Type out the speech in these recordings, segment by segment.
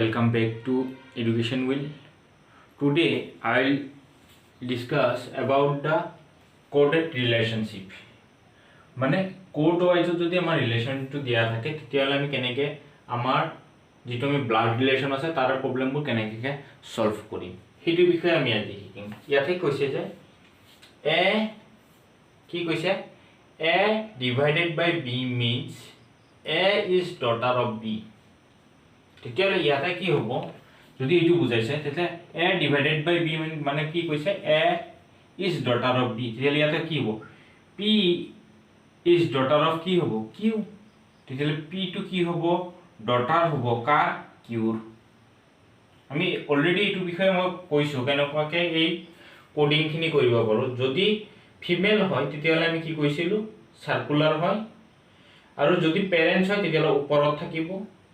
Welcome back to Education Will. Today I will discuss about the coded relationship. মানে code ওয়াইজত যদি আমাৰ ৰিলেশনটো দিয়া থাকে তেতিয়াহ'লে আমি কেনেকৈ আমাৰ যিটো আমি ব্লাড ৰিলেশন আছে তাৰ প্ৰবলেমবোৰ কেনেকৈ সলভ কৰিম সেইটো বিষয়ে আমি আজি শিকিম। ইয়াতে কৈছে যে a কি কৈছে a divided by b means a is daughter of b। তেতিয়াহ'লে ইয়াতে কি হ'ব যদি এইটো বুজাইছে তেতিয়া a divided by b মানে কি কৈছে a is daughter of b। তেতিয়াহ'লে ইয়াতে কি হ'ব p is daughter of কি হ'ব q। তেতিয়াহ'লে p টো কি হ'ব daughter হ'ব কাৰ qৰ। আমি অলৰেডি এইটো বিষয়ে মই কৈছো কেনেকুৱাকে এই কোডিংখিনি কৰিব পাৰো। যদি ফিমেল হয় তেতিয়াহ'লে আমি কি কৈছিলো সাৰ্কুলাৰ হয়, আৰু যদি পেৰেন্টস হয় তেতিয়াহ'লে ওপৰত থাকিব,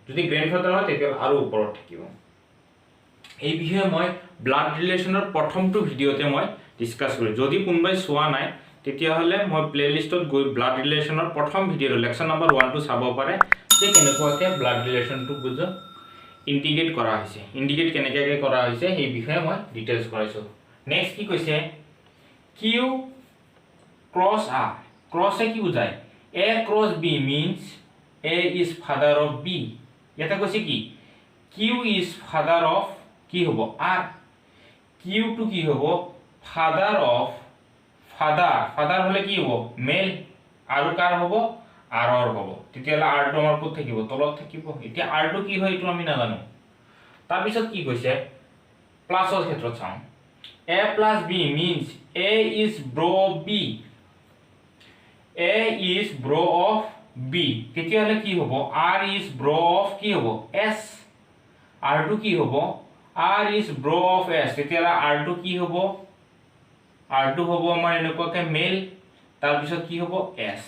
যদি গ্ৰান্ডফাদাৰ হয় তেতিয়াহ'লে আৰু ওপৰত থাকিব। এই বিষয়ে মই ব্লাড ৰিলেশনৰ প্ৰথমটো ভিডিঅতে মই ডিসকাস কৰিম। যদি কোনোবাই চোৱা নাই তেতিয়াহ'লে মই প্লেলিষ্টত গৈ ব্লাড ৰিলেশনৰ প্ৰথম ভিডিঅ'টো লেকচাৰ নম্বৰ 1 টো চাব পাৰে যে কেনেকুৱাকে ব্লাড ৰিলেশনটো বুজ ইন্টিগ্ৰেট কৰা হৈছে, ইন্ডিকেট কেনেকৈ কৰা হৈছে এই বিষয়ে মই ডিটেইলছ কৰাইছো। নেক্সট কি কৈছে q cross r। ক্ৰছ কি বুজায় a cross b means a is father of b। ইয়াতে কৈছে কি q is father of কি হ'ব r। q টো কি হ'ব father of father হলে কি হ'ব মেল, আৰু কাৰ হ'ব r ৰ হ'ব। তেতিয়াহ'লে r টো আমাৰ ক'ত থাকিব তলত থাকিব। এতিয়া r টো কি হয় এইটো আমি নাজানো। তাৰ পিছত কি কৈছে প্লাছৰ ক্ষেত্ৰত চাওঁ a plus b means a is bro of b। a is bro of b তেতিয়াহ'লে কি হ'ব r is bro of কি হ'ব s। r টো কি হ'ব r is bro of s। তেতিয়াহ'লে r টো কি হ'ব r টো হ'ব আমাৰ এনেকুৱাকে মেল, তাৰ পিছত কি হ'ব s।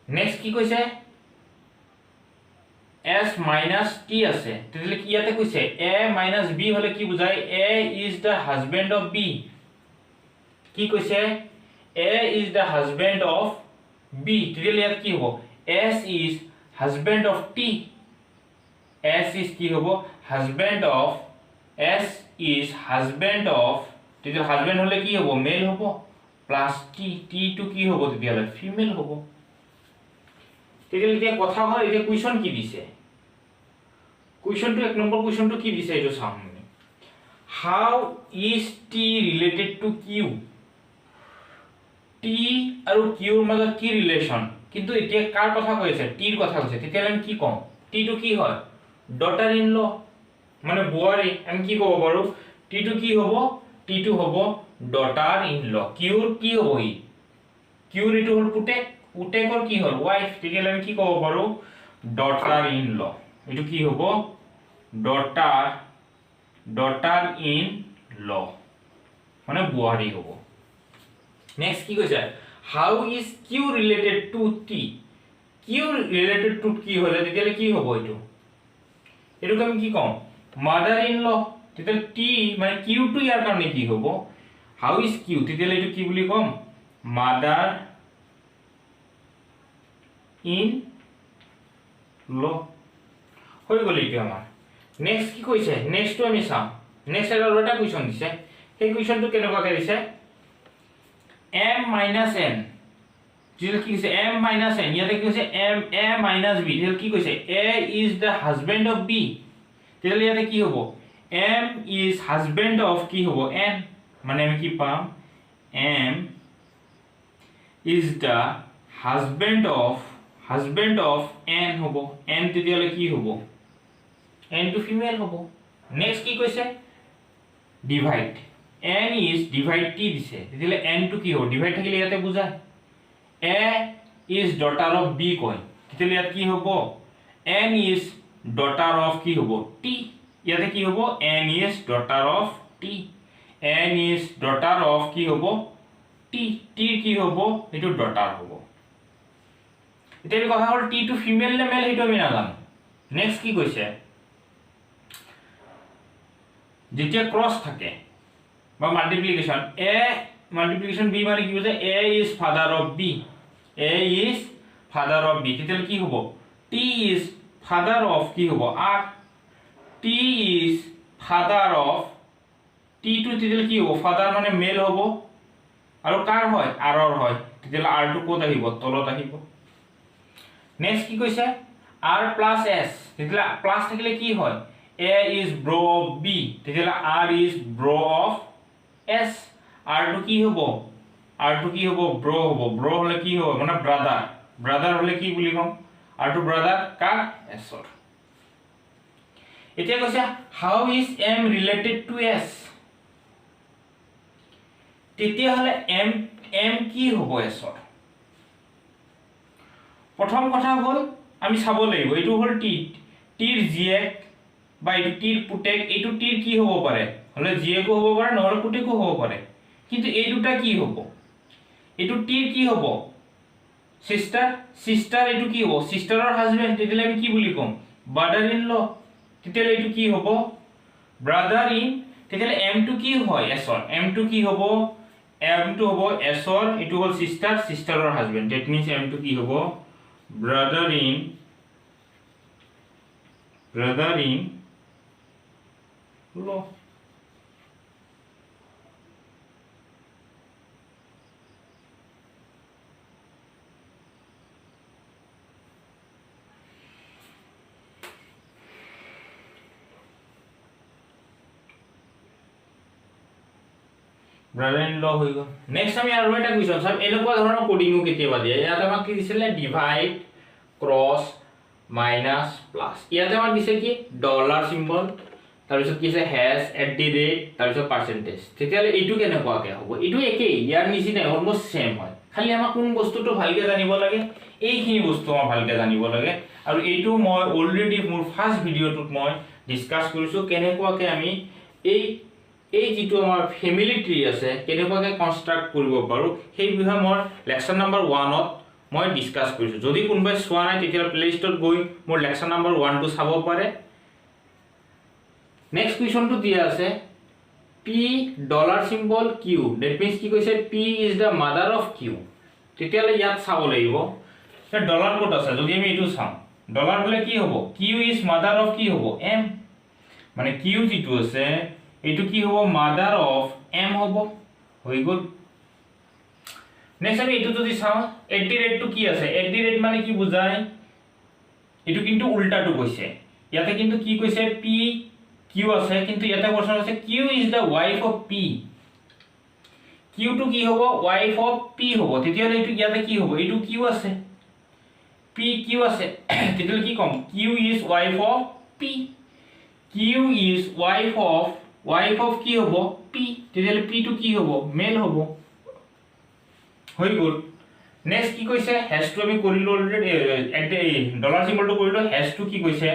নেক্সট কি কৈছে s minus t আছে। তেতিয়াহ'লে কি ইয়াতে কৈছে a minus b হলে কি বুজায় a is the husband of b। কি কৈছে a is the husband of b। তেতিয়াহ'লে ইয়াত কি হ'ব s is husband of t। s is কি হ'ব husband of s is husband of তেতিয়াহ'লে husband হলে কি হ'ব মেল হ'ব প্লাস t t টো কি হ'ব তেতিয়াহ'লে ফিমেল হ'ব। তেতিয়াহ'লে এতিয়া কথা হ'ল এতিয়া কুৱেশ্যন কি দিছে, কুৱেশ্যনটো এক নম্বৰ কুৱেশ্যনটো কি দিছে এইটো চাম। How is t related to q। t আৰু q ৰ মাজত কি ৰিলেশন, কিন্তু এতিয়া কাৰ কথা কৈছে t ৰ কথা কৈছে। তেতিয়াহ'লে আমি কি ক'ম t টো কি হয় ডটাৰ ইন ল মানে বোৱাৰী। আমি কি ক'ব পাৰো t টো কি হ'ব t টো হ'ব ডটাৰ ইন ল। q ৰ কি হ'ব ই q ৰ এইটো হ'ল পুতেক, পুতেকৰ কি হ'ল ওয়াইফ। তেতিয়াহ'লে আমি কি ক'ব পাৰো ডটাৰ ইন ল। এইটো কি হ'ব ডটাৰ ইন ল মানে বোৱাৰী হ'ব। নেক্সট কি কৈছে how is Q related to T. Q related to কি হলে তেতিয়াহ'লে কি হ'ব এইটো এইটোক আমি কি ক'ম মাদাৰ ইন ল। তেতিয়াহ'লে টি মানে কিউ টো ইয়াৰ কাৰণে কি হ'ব হাউ ইজ কিউ তেতিয়াহ'লে এইটো কি বুলি ক'ম মাদাৰ ইন ল হৈ গ'ল এইটো আমাৰ। নেক্সট কি কৈছে নেক্সটটো আমি চাম। নেক্সট আৰু এটা কুৱেশ্যন দিছে, সেই কুৱেশ্যনটো কেনেকুৱাকৈ দিছে m minus n। যেটা কি কৈছে m minus n ইয়াতে কি কৈছে m a minus b। তেতিয়াহ'লে কি কৈছে a is the husband of b। তেতিয়াহ'লে ইয়াতে কি হ'ব m is husband of কি হ'ব n মানে আমি কি পাম m is the husband of n হ'ব n। তেতিয়াহ'লে কি হ'ব n টো ফিমেল হ'ব। নেক্সট কি কৈছে divide n is divide t দিছে। তেতিয়াহ'লে n টো কি হ'ব ডিভাইড থাকিলে ইয়াতে বুজায় a is daughter of b কয়। তেতিয়াহ'লে ইয়াত কি হ'ব n is daughter of কি হ'ব t। ইয়াতে কি হ'ব n is daughter of t। n is daughter of কি হ'ব t। t কি হ'ব এইটো daughter হ'ব। এতিয়া কথা হ'ল t টো ফিমেল নে মেল সেইটো আমি নাজানো। নেক্সট কি কৈছে যেতিয়া ক্ৰস থাকে বা মাল্টিপ্লিকেশন a মাল্টিপ্লিকেশন b মানে কি বুঝায় a is father of b। a is father of b তেতিয়াহ'লে কি হ'ব t is ফাদাৰ অফ কি হ'ব r t is father of t টো তেতিয়ালে কি হ'ব ফাদাৰ মানে মেল হ'ব আৰু কাৰ হয় r ৰ হয় তেতিয়ালে r টো ক'ত আহিব তলত আহিব নেক্সট কি কৈছে r plus s তেতিয়ালে প্লাস থাকিলে কি হয় a is bro of b তেতিয়ালে r is bro of s r টো কি হ'ব bro হলে কি হ'ব মানে ব্রাদার হলে কি বুলি কম r টো ব্রাদার কাৰ s ৰ এতিয়া কৈছে how is m related to s তেতিয়া হলে m কি হ'ব s ৰ প্ৰথম কথা হ'ল আমি চাব লাগিব এটো হ'ল টিৰ জিয়েক বা এটো টিৰ পুতেক এটো টিৰ কি হ'ব পাৰে হলে জিয়েকো হ'ব পাৰে নহলে পুতেকো হ'ব পাৰে কিন্তু এই দুটা কি হ'ব এটো টিৰ কি হ'ব সিস্টাৰ এটো কি হ'ব সিস্টাৰৰ হাজবেন্ড তেতিয়ালে আমি কি বুলি কম ব্রাদার ইন ল তেতিয়ালে এটো কি হ'ব ব্রাদার ইন তেতিয়ালে m টো কি হয় s ৰ m টো কি হ'ব m টো হ'ব s ৰ এটো হ'ল সিস্টাৰৰ হাজবেন্ড দ্যাট মিন্স m টো কি হ'ব brother in law brother in law হৈ গল নেক্সট আমি আৰু এটা কুৱেশ্যন চাম এনেকুৱা ধৰণৰ কোডিংও কেতিয়াবা দিয়ে ইয়াত আমাক কি দিছিলে ডিভাইড ক্ৰস মাইনাস প্লাস ইয়াতে আমাক দিছে কি ডলাৰ সিম্বল তাৰ পিছত কি আছে হ্যাশ @ তাৰ পিছত পাৰ্চেন্টেজ তেতিয়ালে এইটো কেনেকুৱাকে হ'ব এইটো একেই ইয়াৰ নিচিনা অলমোস্ট সেম হয় খালি আমাক কোন বস্তুটো ভালকে জানিব লাগে এইখিনি বস্তু আমাৰ ভালকে জানিব লাগে আৰু এইটো মই অলৰেডি মোৰ ফাৰ্স্ট ভিডিওটোত মই ডিসকাস কৰিছো কেনেকুৱাকে আমি এই যেটো আমাৰ ফ্যামিলি ট্ৰি আছে কেনেকুৱাকে কনস্ট্ৰাক্ট কৰিব পাৰো সেই বিষয়ে মই লেকচাৰ নম্বৰ 1 ত মই ডিসকাস কৰিছো যদি কোনবাই সোৱা নাই তেতিয়া প্লে লিষ্টত গৈ মোৰ লেকচাৰ নম্বৰ 1 টো চাব পাৰে নেক্সট কোৱেশ্যনটো দিয়া আছে p dollar symbol q that means কি কৈছে p is the mother of q তেতিয়ালে ইয়াত চাব লাগিব তে ডলাৰ ক'ত আছে যদি আমি এটো চাম ডলাৰ হলে কি হ'ব q is mother of কি হ'ব m মানে q যেটো আছে এটো কি হ'ব mother of m হ'ব হৈ গল নেক্সট আমি এটো যদি চাও @ টো কি আছে @ মানে কি বুজায় এটো কিন্তু উল্টাটো কৈছে ইয়াতে কিন্তু কি কৈছে p q আছে কিন্তু ইয়াতে কোৱেশ্চন আছে q is the wife of p q টো কি হ'ব wife of p হ'ব তেতিয়ালে এটো ইয়াতে কি হ'ব এটো q আছে p q আছে তেতিয়ালে কি কম q is wife of p q is wife of কি হ'ব p তেতিয়ালে p টো কি হ'ব মেল হ'ব হৈ গল নেক্সট কি কৈছে হ্যাশ টো আমি কৰিলো অলৰেডি একটা ডলাৰ সিম্বলটো কৰিলো হ্যাশ টো কি কৈছে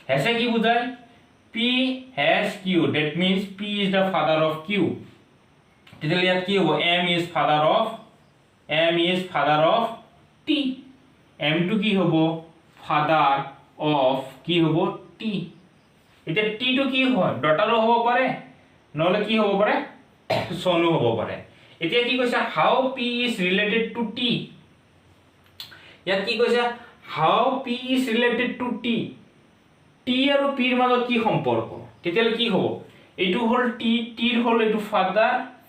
হ্যাশে কি বুজায় p has q that means p is the father of q তেতিয়ালে ইয়াত কি হ'ব m is father of t m টো কি হ'ব father of কি হ'ব t এটা t টো কি হয় ডটাৰো হ'ব পাৰে নহলে কি হ'ব পাৰে সনু হ'ব পাৰে এতিয়া কি কৈছে how p is related to t ইয়াত কি কৈছে how p is related to t t আৰু p ৰ মাজত কি সম্পৰ্ক তেতিয়ালে কি হ'ব এটো হল t ৰ হল এটো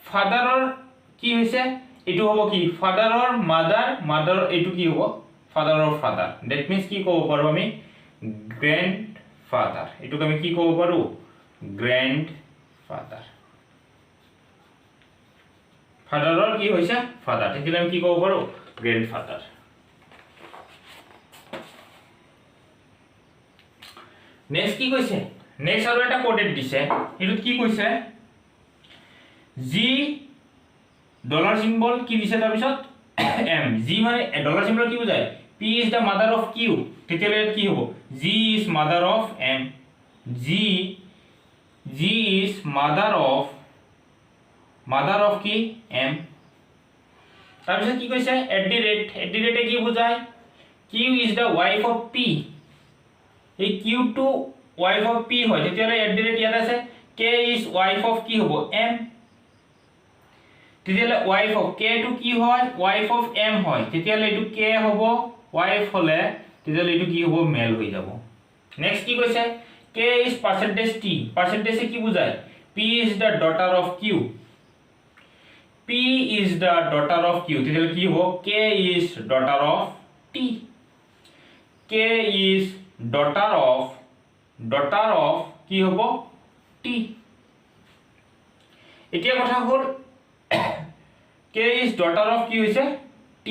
ফাদাৰৰ কি হৈছে এটো হ'ব কি ফাদাৰৰ মাদাৰ এটো কি হ'ব ফাদাৰৰ ফাদাৰ দ্যাট মিন্স কি ক'ব পাৰো আমি গ্ৰ্যান্ড ফাদাৰ এটুক আমি কি ক'ব পাৰো গ্ৰ্যান্ড ফাদাৰ ফাদাৰৰ কি হৈছে ফাদাৰ তেতিয়ালে আমি কি ক'ব পাৰো গ্ৰ্যান্ড ফাদাৰ নেক্সট কি কৈছে নেক্সট আৰু এটা কোডেড দিছে এটো কি কৈছে জি ডলাৰ সিম্বল কি দিছে তাৰ পিছত m জি মানে ডলাৰ সিম্বল কি বুজায় p is the mother of q তেতিয়ালে কি হ'ব g is mother of m g is mother of কি m তাৰ পিছত কি কৈছে @ কি বুজায় q is the wife of p এই q to wife of p হয় তেতিয়ালে @ ইয়াত আছে k is wife of কি হ'ব m তেতিয়ালে wife of k to কি হয় wife of m হয় তেতিয়ালে এটো k হ'ব wife হলে তেতিয়াহ'লে এইটো কি হ'ব মেল হৈ যাব নেক্সট কি কৈছে k is percentage t percentage কি বুজায় p is the daughter of q p is the daughter of q তেতিয়াহ'লে কি হ'ব k is daughter of t k is daughter of কি হ'ব t এতিয়া কথা হ'ল k is daughter of কি হৈছে t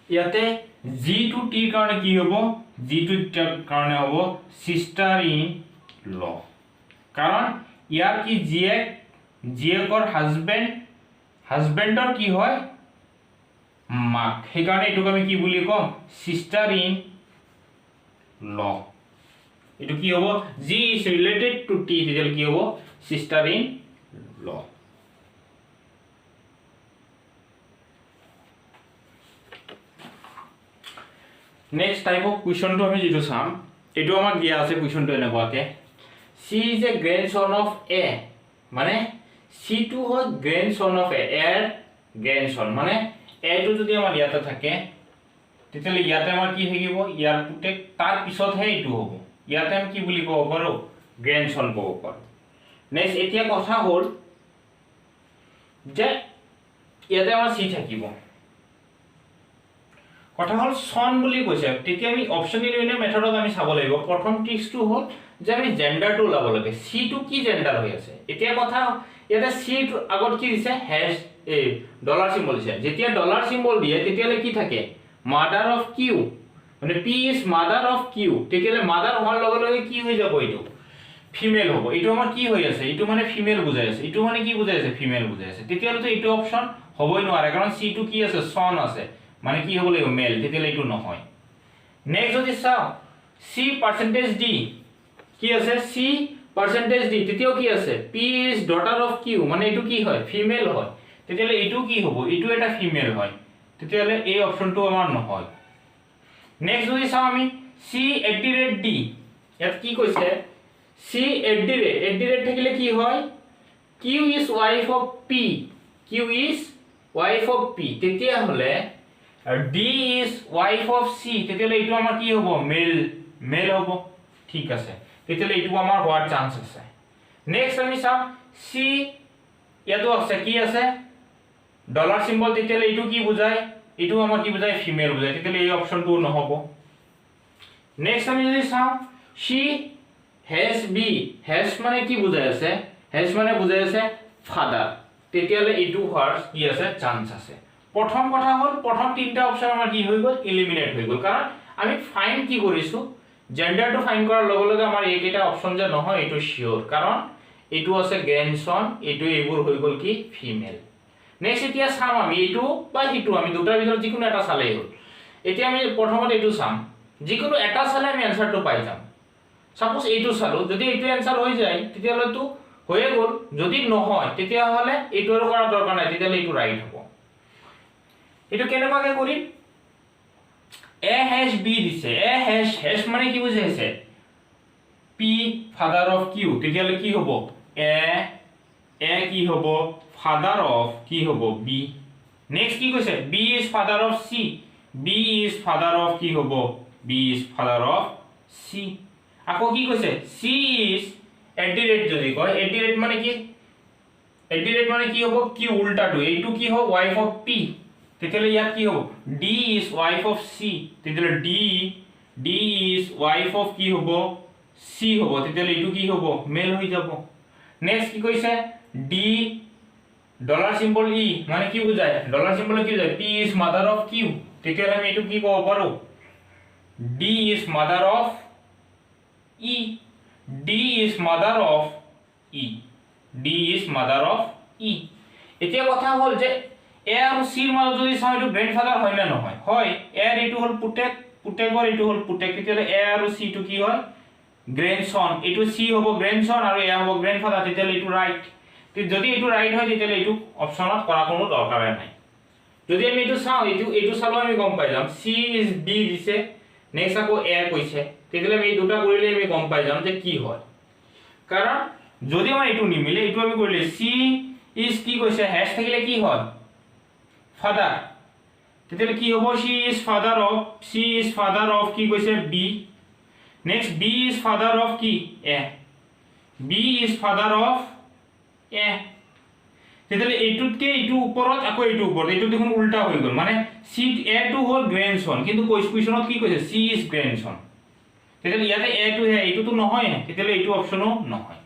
ইয়াতে g2 t কাৰণে কি হ'ব g2 t কাৰণে হ'ব sister in law কাৰণ ইয়াৰ কি জিয়েকৰ হাজবেণ্ডৰ কি হয় মাক সেই কাৰণে এটোক আমি কি বুলি কম sister in law এটো কি হ'ব g is related to t তেতিয়ালে কি হ'ব sister in law next type of question to আমি যেটো চাম এটো আমাক দিয়া আছে question to এনেকুৱাকে c is a grandson of a মানে c2 হয় grandson of a এর grandson মানে a টো যদি আমাৰ ইয়াতে থাকে তেতিয়ালে ইয়াতে আমাৰ কি থাকিব ইয়াৰ পুটেক তাৰ পিছত হে এটো হ'ব ইয়াতে আমি কি বুলি কব পাৰো grandson কব পাৰো নেক্সট এতিয়া কথা হ'ল যে ইয়াতে আমাৰ c থাকিব কথা হল সন বুলি কৈছে তেতিয়া আমি অপচন ইলিমিনেট মেথডত আমি চাব লাগিব প্ৰথম ট্ৰিক্সটো হল যে আমি জেন্ডাৰটো লাব লাগে c2 কি জেন্ডাৰ হৈ আছে এতিয়া কথা ইয়াতে c আগত কি দিছে হ্যাশ ডলাৰ সিম্বল দিছে যেতিয়া ডলাৰ সিম্বল দিয়ে তেতিয়ালে কি থাকে মাদাৰ অফ কিউ মানে p is mother of Q তেতিয়ালে মাদাৰ হোৱাৰ লগে লগে কি হৈ যাব এইটো ফিমেল হ'ব এইটো আমাৰ কি হৈ আছে এইটো মানে ফিমেল বুজাই আছে এইটো মানে কি বুজাই আছে ফিমেল বুজাই আছে তেতিয়ালে তো এইটো অপচন হ'বই নোৱাৰে কাৰণ c2 কি আছে সন আছে মানে কি হ'ব লাগিব মেল তেতিয়ালে এইটো নহয় নেক্সট যদি চাও c percentage d কি আছে c percentage d তেতিয়াও কি আছে p is daughter of q মানে এইটো কি হয় ফিমেল হয় তেতিয়ালে এইটো কি হ'ব এইটো এটা ফিমেল হয় তেতিয়ালে এই অপচনটো আমাৰ নহয় নেক্সট যদি চাও আমি c @ d ইয়াত কি কৈছে c @ থাকিলে কি হয় q is wife of p q is wife of p তেতিয়া হলে d is wife of c তেতিয়ালে এইটো আমাৰ কি হ'ব মেল হ'ব ঠিক আছে তেতিয়ালে এইটো আমাৰ হোৱাৰ চান্স আছে নেক্সট আমি চাম c ইয়াতো আছে কি আছে ডলাৰ সিম্বল তেতিয়ালে এইটো কি বুজায় এইটো আমাৰ কি বুজায় ফিমেল বুজায় তেতিয়ালে এই অপচনটো নহব নেক্সট আমি যদি চাম she has b has মানে কি বুজায় আছে has মানে বুজায় আছে ফাদাৰ তেতিয়ালে এইটো হোৱাৰ কি আছে চান্স আছে প্ৰথম কথা হল প্ৰথম তিনটা অপচন আমাৰ কি হৈ গল এলিমিনেট হৈ গল কাৰণ আমি ফাইন কি কৰিছো জেন্ডাৰটো ফাইন কৰাৰ লগে লগে আমাৰ এইকেইটা অপচন যে নহয় এইটো শিওৰ কাৰণ এইটো আছে গ্ৰেন্ডসন এইটো এইবোৰ হৈ গল কি ফিমেল নেক্সট এতিয়া চাম আমি এইটো বা হিটো আমি দুটাৰ ভিতৰত যিকোনো এটা চালেই হল এতিয়া আমি প্ৰথমতে এইটো চাম যিকোনো এটা চালে আমি আনসাৰটো পাই যাম সাপোজ এইটো চালো যদি এইটো আনসাৰ হৈ যায় তেতিয়ালে তো হয়ে গল যদি নহয় তেতিয়া হলে এইটোৰ কৰা দৰকাৰ নাই তেতিয়ালে এইটো ৰাইট হ'ব এটো কেনেবাকে কৰিম a hash b দিছে a hash মানে কি বুজাইছে p ফাদাৰ অফ q তেতিয়ালে কি হ'ব a কি হ'ব ফাদাৰ অফ কি হ'ব b নেক্সট কি কৈছে b is father of c b is father of কি হ'ব b is father of c আকৌ কি কৈছে c is @ যদি কয় @ মানে কি @ মানে কি হ'ব কি উল্টাটো এইটো কি হ'ব wife of p তেতিয়ালে ইয়াত কি হ'ব d is wife of c তেতিয়ালে d is wife of কি হ'ব c হ'ব তেতিয়ালে এইটো কি হ'ব মেল হৈ যাব নেক্সট কি কৈছে d ডলাৰ সিম্বল e মানে কি বুজায় ডলাৰ সিম্বল কি বুজায় p is mother of q তেতিয়ালে আমি এইটো কি ক'ব পাৰো d is mother of e d is mother of e d is mother of e এতিয়া কথা হ'ল যে a আৰু c ৰ মাজত যদি চাও এইটো গ্ৰেন্ডফাদাৰ হয় না নহয় হয় a ৰ এইটো হল পুটেকৰ এইটো হল পুটেক তেতিয়ালে a আৰু c টো কি হয় গ্ৰেন্ডসন এইটো c হ'ব গ্ৰেন্ডসন আৰু a হ'ব গ্ৰেন্ডফাদাৰ তেতিয়ালে এইটো ৰাইট যদি এইটো ৰাইট হয় তেতিয়ালে এইটো অপচনত কৰা কোনো দৰকাৰ নাই যদি আমি এইটো চাও এইটো চালো আমি গম পাই যাম c is b দিছে নেক্সট আকৌ a কৈছে তেতিয়ালে আমি এই দুটা কৰিলে আমি গম পাই যাম যে কি হয় কাৰণ যদি আমাৰ এইটো নিমিলে এইটো আমি কৰিলে c ইজ কি কৈছে হ্যাজ থাকিলে কি হয় ফাদাৰ তেতিয়াহ'লে কি হ'ব সি ইজ ফাদাৰ অফ কি কৈছে B next B is father of কি A B is father of A তেতিয়াহ'লে এইটোতকে এইটো ওপৰত আকৌ এইটো ওপৰত এইটো দেখোন উল্টা হৈ গ'ল মানে সি এ টু হ'ল গ্ৰেণ্ডছন কিন্তু কুৱেশ্যনত কি কৈছে সি ইজ গ্ৰেণ্ডছন তেতিয়াহ'লে ইয়াতে এ টু হে এইটোতো নহয় তেতিয়াহ'লে এইটো অপশ্যনো নহয়